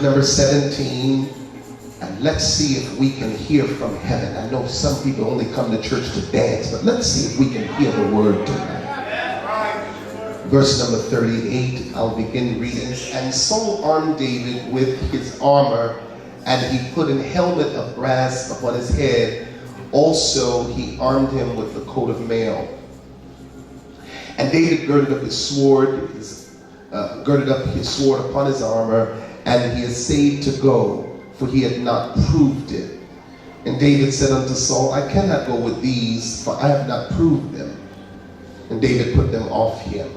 number 17. And let's see if we can hear from heaven. I know some people only come to church to dance, but let's see if we can hear the word tonight. Verse number 38, I'll begin reading. And Saul armed David with his armor, and he put an helmet of brass upon his head. Also he armed him with the coat of mail. And David girded up his sword upon his armor, and he essayed to go, for he had not proved it. And David said unto Saul, I cannot go with these, for I have not proved them. And David put them off him.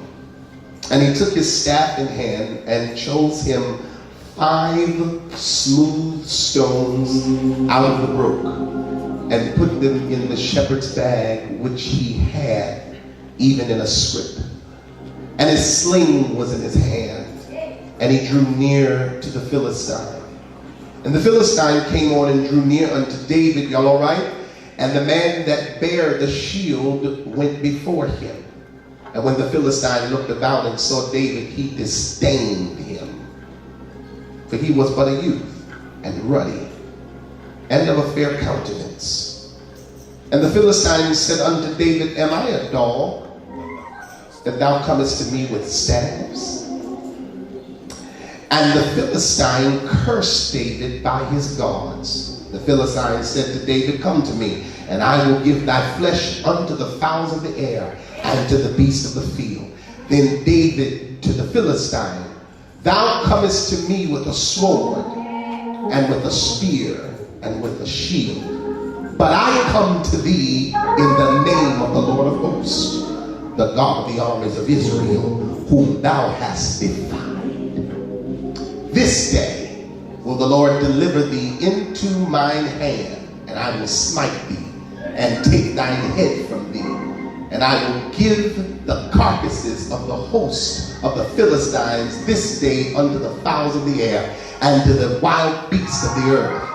And he took his staff in hand, and chose him 5 smooth stones out of the brook, and put them in the shepherd's bag which he had, even in a scrip. And his sling was in his hand, and he drew near to the Philistine. And the Philistine came on and drew near unto David. Y'all all right? And the man that bare the shield went before him. And when the Philistine looked about and saw David, he disdained him. For he was but a youth, and ruddy, and of a fair countenance. And the Philistine said unto David, Am I a dog, that thou comest to me with staves? And the Philistine cursed David by his gods. The Philistine said to David, Come to me, and I will give thy flesh unto the fowls of the air, and to the beasts of the field. Then David to the Philistine, Thou comest to me with a sword, and with a spear, and with a shield. But I come to thee in the name of the Lord of hosts, the God of the armies of Israel, whom thou hast defied. This day will the Lord deliver thee into mine hand, and I will smite thee, and take thine head from thee. And I will give the carcasses of the host of the Philistines this day unto the fowls of the air, and to the wild beasts of the earth,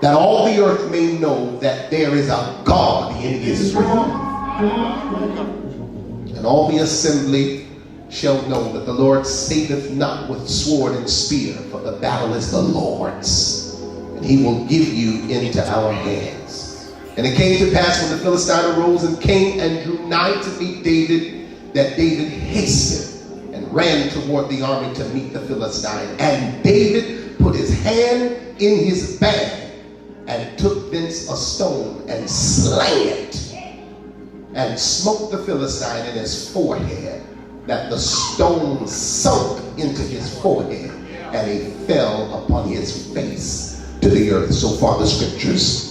that all the earth may know that there is a God in Israel. And all the assembly shall know that the Lord saveth not with sword and spear, for the battle is the Lord's, and he will give you into our hands. And it came to pass, when the Philistine arose and came and drew nigh to meet David, that David hastened and ran toward the army to meet the Philistine. And David put his hand in his bag, and took thence a stone, and slang it, and smote the Philistine in his forehead, that the stone sunk into his forehead, and he fell upon his face to the earth. So far the scriptures.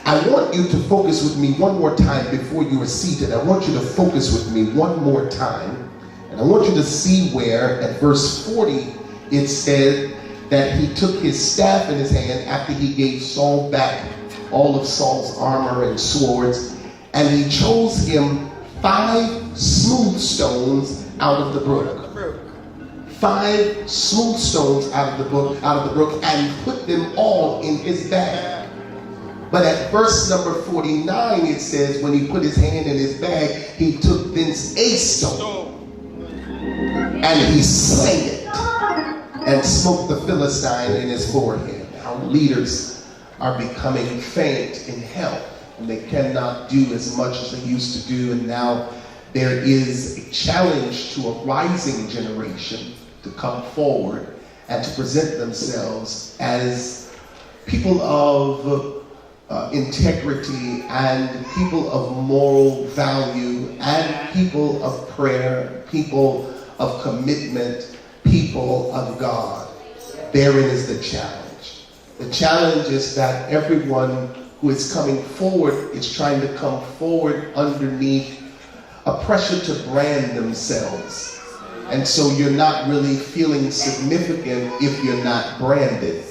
I want you to focus with me one more time before you are seated. I want you to focus with me one more time. And I want you to see where at verse 40 it said that he took his staff in his hand after he gave Saul back all of Saul's armor and swords, and he chose him 5 smooth stones out of the brook. 5 smooth stones out of the brook, and put them all in his bag. But at verse number 49 it says, when he put his hand in his bag, he took thence a stone, and he slayed it, and smote the Philistine in his forehead. Our leaders are becoming faint in health, and they cannot do as much as they used to do, and now there is a challenge to a rising generation to come forward and to present themselves as people of integrity, and people of moral value, and people of prayer, people of commitment, people of God. Therein is the challenge. The challenge is that everyone who is coming forward is trying to come forward underneath a pressure to brand themselves. And so you're not really feeling significant if you're not branded.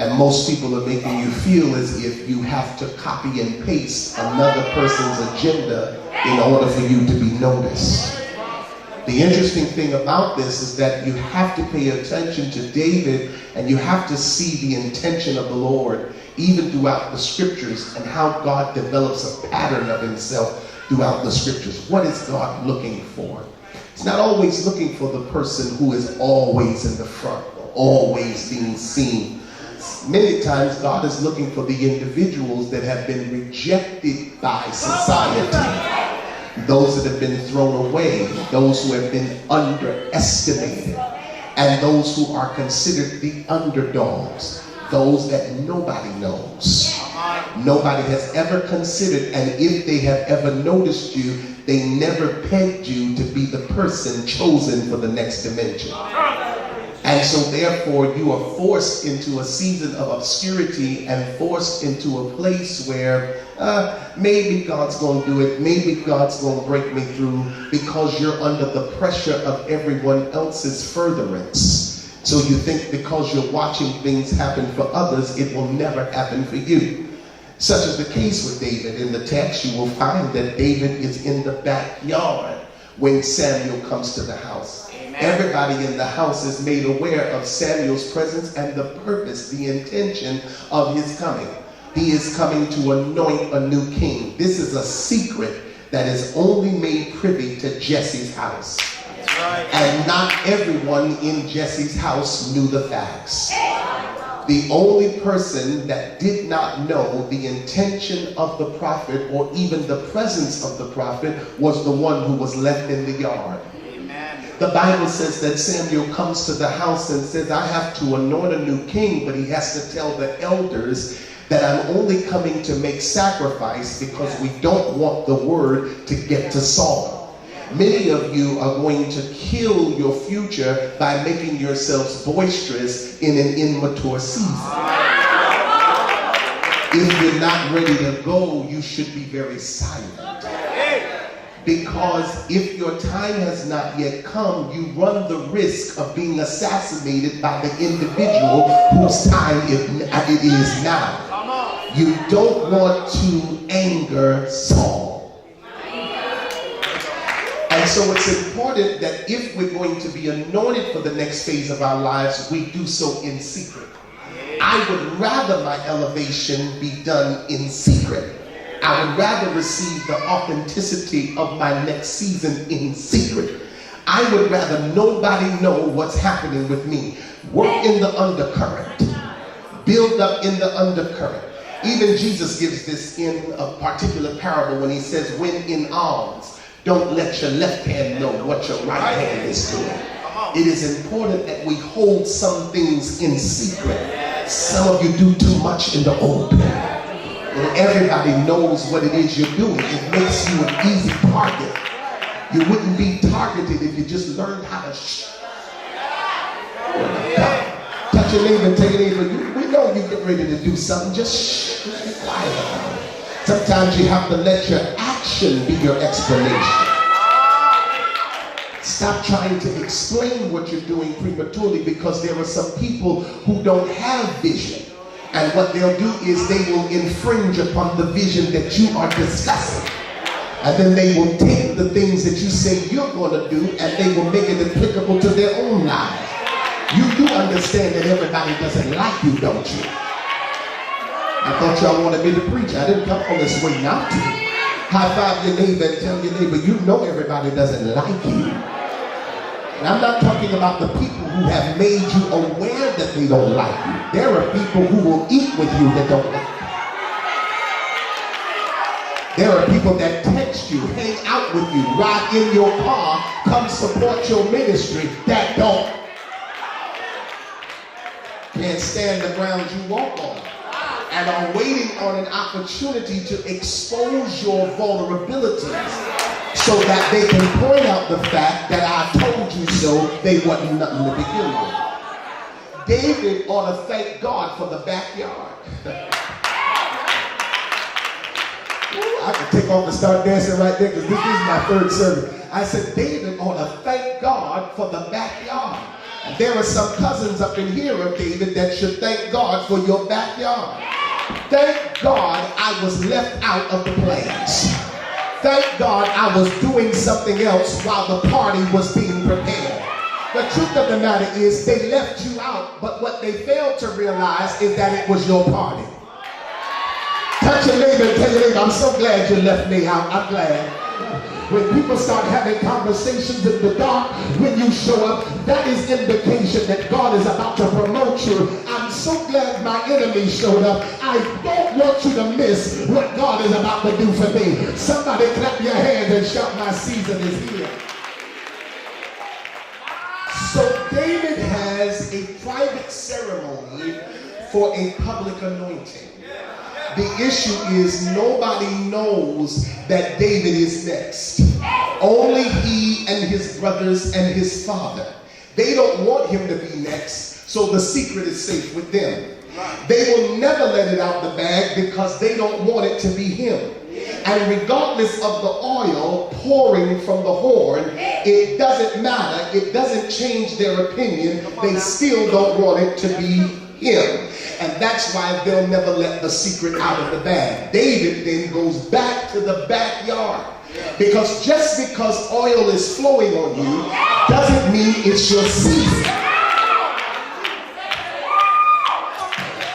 And most people are making you feel as if you have to copy and paste another person's agenda in order for you to be noticed. The interesting thing about this is that you have to pay attention to David, and you have to see the intention of the Lord even throughout the scriptures, and how God develops a pattern of himself throughout the scriptures. What is God looking for? He's not always looking for the person who is always in the front row. always being seen. Many times God is looking for the individuals that have been rejected by society, those that have been thrown away, those who have been underestimated, and those who are considered the underdogs, those that nobody knows. Nobody has ever considered, and if they have ever noticed you, they never pegged you to be the person chosen for the next dimension. And so therefore you are forced into a season of obscurity and forced into a place where maybe God's going to do it, maybe God's going to break me through, because you're under the pressure of everyone else's furtherance. So you think because you're watching things happen for others, it will never happen for you. Such is the case with David. In the text, you will find that David is in the backyard when Samuel comes to the house. Amen. Everybody in the house is made aware of Samuel's presence and the purpose, the intention of his coming. He is coming to anoint a new king. This is a secret that is only made privy to Jesse's house. That's right. And not everyone in Jesse's house knew the facts. The only person that did not know the intention of the prophet or even the presence of the prophet was the one who was left in the yard. Amen. The Bible says that Samuel comes to the house and says, I have to anoint a new king, but he has to tell the elders that I'm only coming to make sacrifice because we don't want the word to get to Saul. Many of you are going to kill your future by making yourselves boisterous in an immature season. If you're not ready to go, you should be very silent. Because if your time has not yet come, you run the risk of being assassinated by the individual whose time it is now. You don't want to anger Saul. And so it's important that if we're going to be anointed for the next phase of our lives, we do so in secret. I would rather my elevation be done in secret. I would rather receive the authenticity of my next season in secret. I would rather nobody know what's happening with me. Work in the undercurrent. Build up in the undercurrent. Even Jesus gives this in a particular parable when he says, when in alms, don't let your left hand know what your right hand is doing. It is important that we hold some things in secret. Some of you do too much in the open. When everybody knows what it is you're doing, it makes you an easy target. You wouldn't be targeted if you just learned how to touch your neighbor and take a neighbor. We know you get ready to do something. Just be quiet about it. Sometimes you have to let your action be your explanation. Stop trying to explain what you're doing prematurely, because there are some people who don't have vision. And what they'll do is they will infringe upon the vision that you are discussing. And then they will take the things that you say you're going to do and they will make it applicable to their own lives. You do understand that everybody doesn't like you, don't you? I thought y'all wanted me to preach. I didn't come on this way not to. High five your neighbor and tell your neighbor, you know everybody doesn't like you. And I'm not talking about the people who have made you aware that they don't like you. There are people who will eat with you that don't like you. There are people that text you, hang out with you, ride in your car, come support your ministry, that don't. Can't stand the ground you walk on. And are waiting on an opportunity to expose your vulnerabilities so that they can point out the fact that I told you so, they wasn't nothing to begin with. David ought to thank God for the backyard. I could take off and start dancing right there, because this is my third service. I said, David ought to thank God for the backyard. And there are some cousins up in here of David that should thank God for your backyard. Thank God I was left out of the plans. Thank God I was doing something else while the party was being prepared. The truth of the matter is they left you out, but what they failed to realize is that it was your party. Touch your neighbor and tell your neighbor, I'm so glad you left me out. I'm glad. When people start having conversations in the dark, when you show up, that is indication that God is about to promote you. I'm so glad my enemy showed up. I don't want you to miss what God is about to do for me. Somebody clap your hands and shout, my season is here. So David has a private ceremony for a public anointing. The issue is nobody knows that David is next. Only he and his brothers and his father. They don't want him to be next, so the secret is safe with them. They will never let it out the bag because they don't want it to be him. And regardless of the oil pouring from the horn, it doesn't matter. It doesn't change their opinion. They still don't want it to be him. And that's why they'll never let the secret out of the bag. David then goes back to the backyard. Because just because oil is flowing on you doesn't mean it's your season.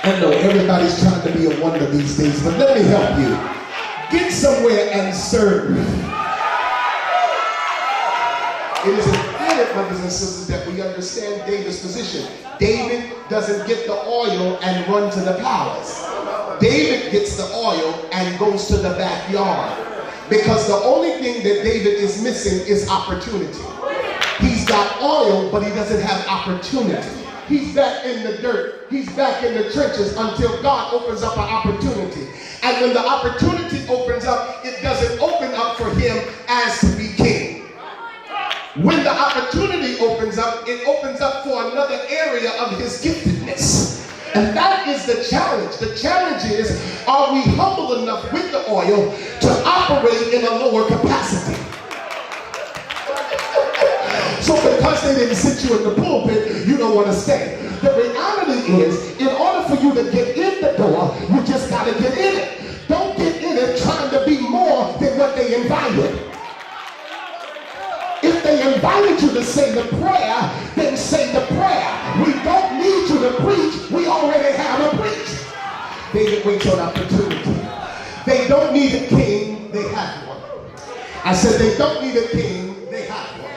I know everybody's trying to be a wonder these days, but let me help you. Get somewhere and serve. It is important, brothers and sisters, that we understand David's position. David doesn't get the oil and run to the palace. David gets the oil and goes to the backyard. Because the only thing that David is missing is opportunity. He's got oil, but he doesn't have opportunity. He's back in the dirt. He's back in the trenches until God opens up an opportunity. And when the opportunity opens up, it doesn't open up for him as to be king. When the opportunity opens up, it opens up for another area of his giftedness. And that is the challenge. The challenge is, are we humble enough with the oil to operate in a lower capacity? So because they didn't sit you in the pulpit, you don't want to stay. The reality is, in order for you to get in the door, you just got to get in it. Don't get in it trying to be more than what they invited. If they invited you to say the prayer, then say the prayer. We don't need you to preach. We already have a preach. David waits on opportunity. They don't need a king. They have one. I said they don't need a king. They have one.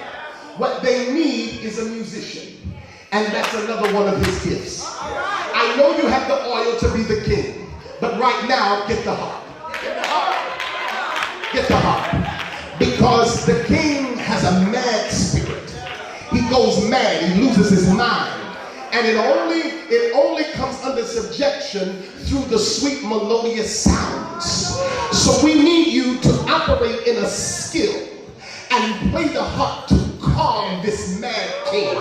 What they need is a musician. And that's another one of his gifts. I know you have the oil to be the king. But right now, get the harp. Get the harp. Get the harp. Because the king has a mad spirit. He goes mad. He loses his mind. And it only comes under subjection through the sweet melodious sounds. So we need you to operate in a skill and play the harp to calm this mad king.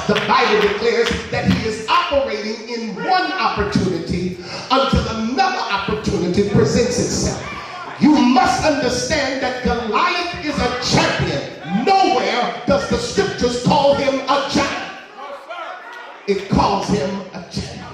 The Bible declares that he is operating in one opportunity until another opportunity presents itself. You must understand that Goliath is a champion. Nowhere does the scriptures call him a giant. It calls him a champion.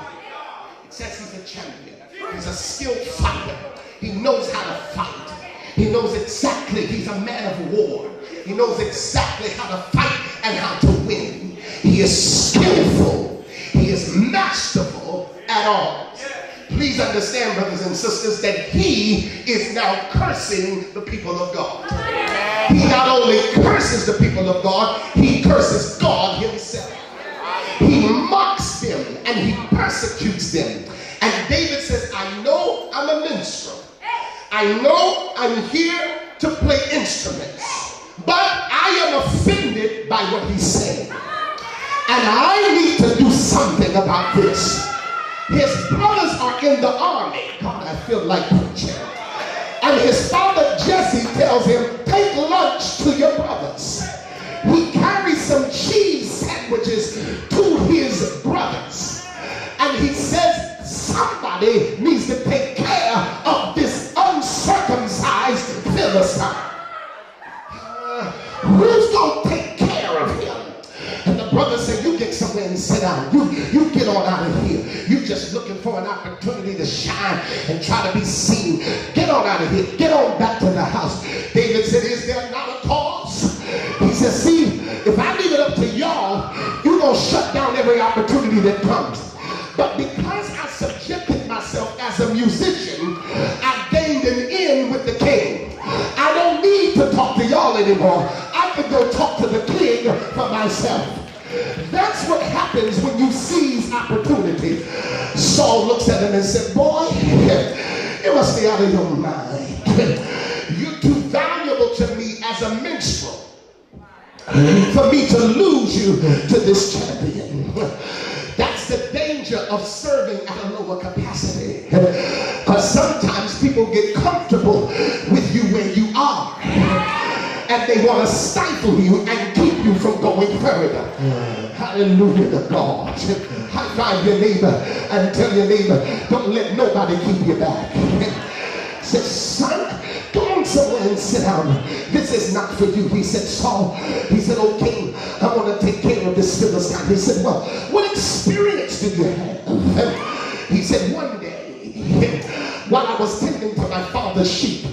It says he's a champion. He's a skilled fighter. He knows how to fight. He knows exactly, he's a man of war. He knows exactly how to fight and how to win. He is skillful. He is masterful at all. Please understand, brothers and sisters, that he is now cursing the people of God. He not only curses the people of God, he curses God himself. He mocks them and he persecutes them. And David says, I know I'm a minstrel. I know I'm here to play instruments. But I am offended by what he's saying. And I need to do something about this. His brothers are in the army. God, I feel like preaching. And his father Jesse tells him, take lunch to your brothers. He carries some cheese sandwiches to his brothers. And he says, somebody needs to take care of this uncircumcised Philistine. Who's going to take care of him? And the brother said, you get somewhere and sit down. You get on out of here. You're just looking for an opportunity to shine and try to be seen. Get on out of here. Get on back to the house. David said, is there not a cause? He said, see, if I leave it up to y'all, you're going to shut down every opportunity that comes. But because I subjected myself as a musician, I gained an in with the king. I don't need to talk to anymore. I can go talk to the king for myself. That's what happens when you seize opportunity. Saul looks at him and said, boy, you must be out of your mind. You're too valuable to me as a minstrel for me to lose you to this champion. That's the danger of serving at a lower capacity. Because sometimes people get comfortable with you where you are. And they want to stifle you and keep you from going further. Hallelujah to God. High five your neighbor and tell your neighbor, don't let nobody keep you back. Say, son, go on somewhere and sit down. This is not for you. He said, Saul, he said, oh king, I want to take care of this Philistine. He said, well, what experience do you have? He said, one day, while I was tending to my father's sheep,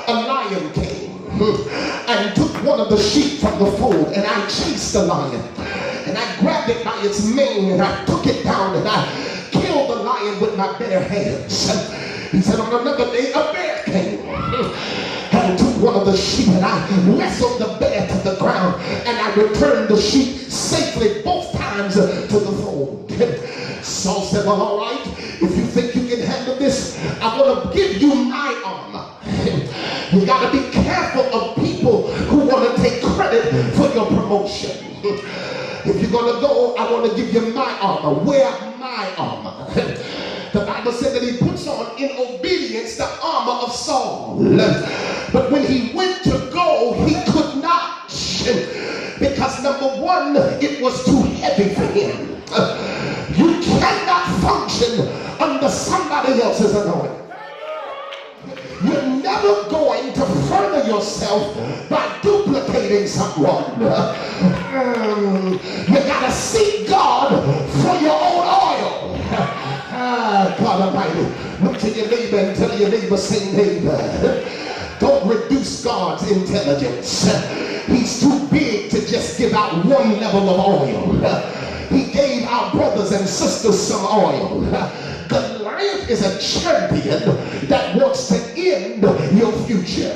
a lion came and took one of the sheep from the fold, and I chased the lion, and I grabbed it by its mane, and I took it down, and I killed the lion with my bare hands. He said, on another day, a bear came and took one of the sheep, and I wrestled the bear to the ground, and I returned the sheep safely both times to the fold. Saul said, well, all right, if you think you can handle this, I'm going to give you my armor. You got to be careful of people who want to take credit for your promotion. If you're going to go, I want to give you my armor. Wear my armor. The Bible said that he puts on in obedience the armor of Saul. But when he went to go, he could not. Because number one, it was too heavy for him. You cannot function under somebody else's anointing. You're never going to further yourself by duplicating someone. You gotta seek God for your own oil. God Almighty, look to your neighbor and tell your neighbor, say neighbor, don't reduce God's intelligence. He's too big to just give out one level of oil. He gave our brothers and sisters some oil. Goliath is a champion that wants to end your future.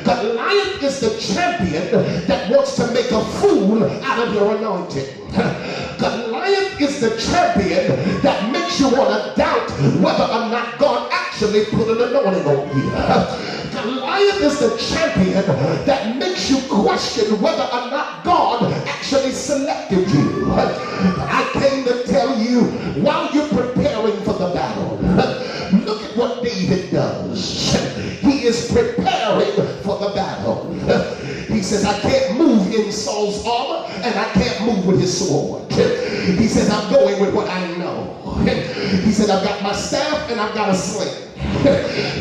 Goliath is the champion that wants to make a fool out of your anointing. Goliath is the champion that makes you want to doubt whether or not God actually put an anointing on you. Goliath is the champion that makes you question whether or not God actually selected you. I came to tell you, while you're preparing for the battle, look at what David does. He is preparing for the battle. He says, I can't move in Saul's armor, and I can't move with his sword. He says, I'm going with what I know. He said, I've got my staff and I've got a sling.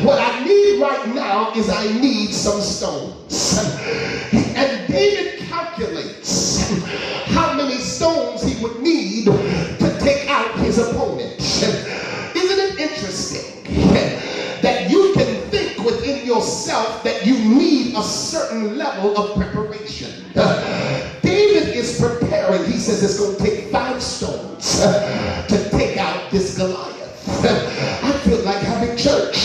What I need right now is I need some stones. And David calculates how many stones he would need to take out his opponent. Isn't it interesting that you can think within yourself that you need a certain level of preparation? David is preparing. He says it's going to take 5 stones to take out this Goliath. I feel like having church.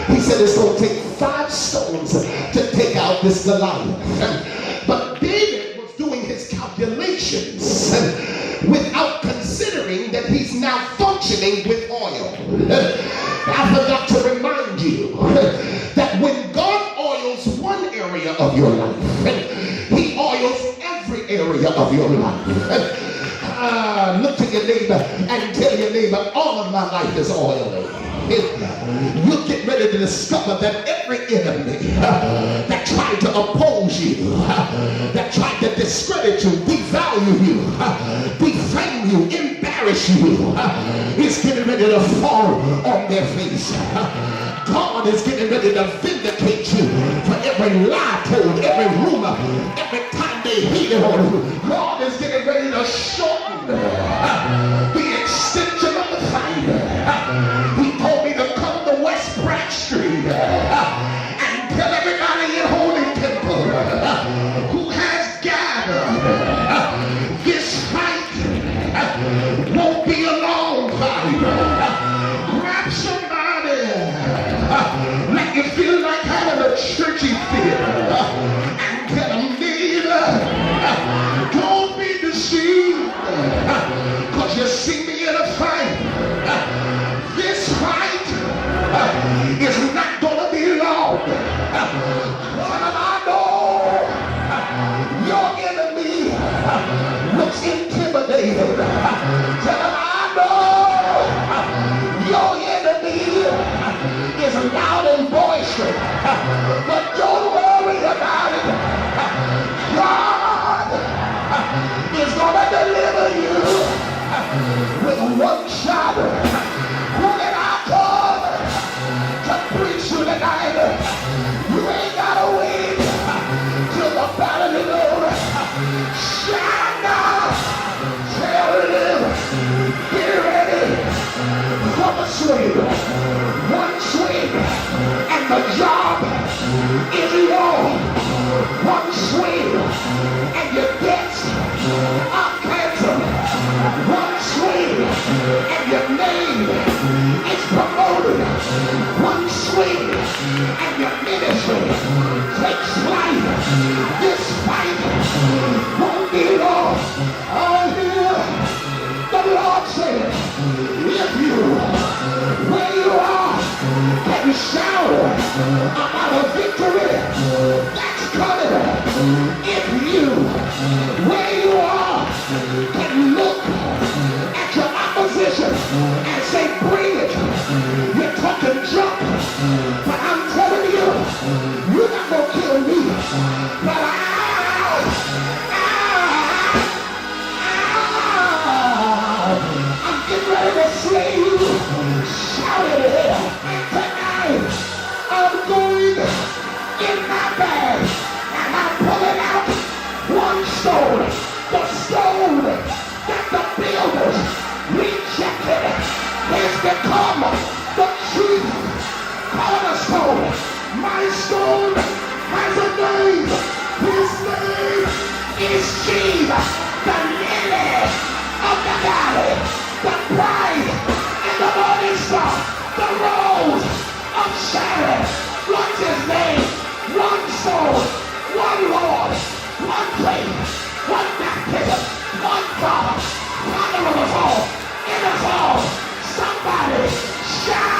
He said it's going to take 5 stones to take out this Goliath. But David was doing his calculations without considering that he's now functioning with oil. I forgot to remind you that when God oils one area of your life, he oils every area of your life. Look to your neighbor and tell your neighbor, all of my life is oily. You'll get ready to discover that every enemy that tried to oppose you, that tried to discredit you, devalue you, defame you, embarrass you, is getting ready to fall on their face. God is getting ready to vindicate you for every lie told, every rumor, every time they hated on you. God is getting ready to shorten the extension of the fight. He told me to come to West Branch Street and tell everybody in Holy Temple who has gathered, this fight won't be a long fight. Grab somebody, make you feel like having a churchy feel, is loud and boisterous, but don't worry about it. God is going to deliver you with one shot. Who did I come to preach you tonight? You ain't got to wait till the battle is over. Shout now. Tell him, get ready for the swing. One swing and the job is yours. One swing and your debts are canceled. One swing and your name is promoted. One swing and your ministry takes flight. This fight won't be long. I hear the Lord saying, if you, where you are, can shout about a victory that's coming. If you, where you are, can look at your opposition and say, bring it. You're talking junk, but I'm telling you, you're not going to kill me. But I'm getting ready to slay you. Shout it here. Tonight, I'm going in my bag and I'm pulling out one stone. The stone that the builders rejected has become the chief cornerstone. My stone has a name. His name is Jesus, the lily of the valley, the bright and the morning star, the rose of Sharon. What's his name? One soul, one Lord, one faith, one baptism, one God, Father of us all, in us all. Somebody shout.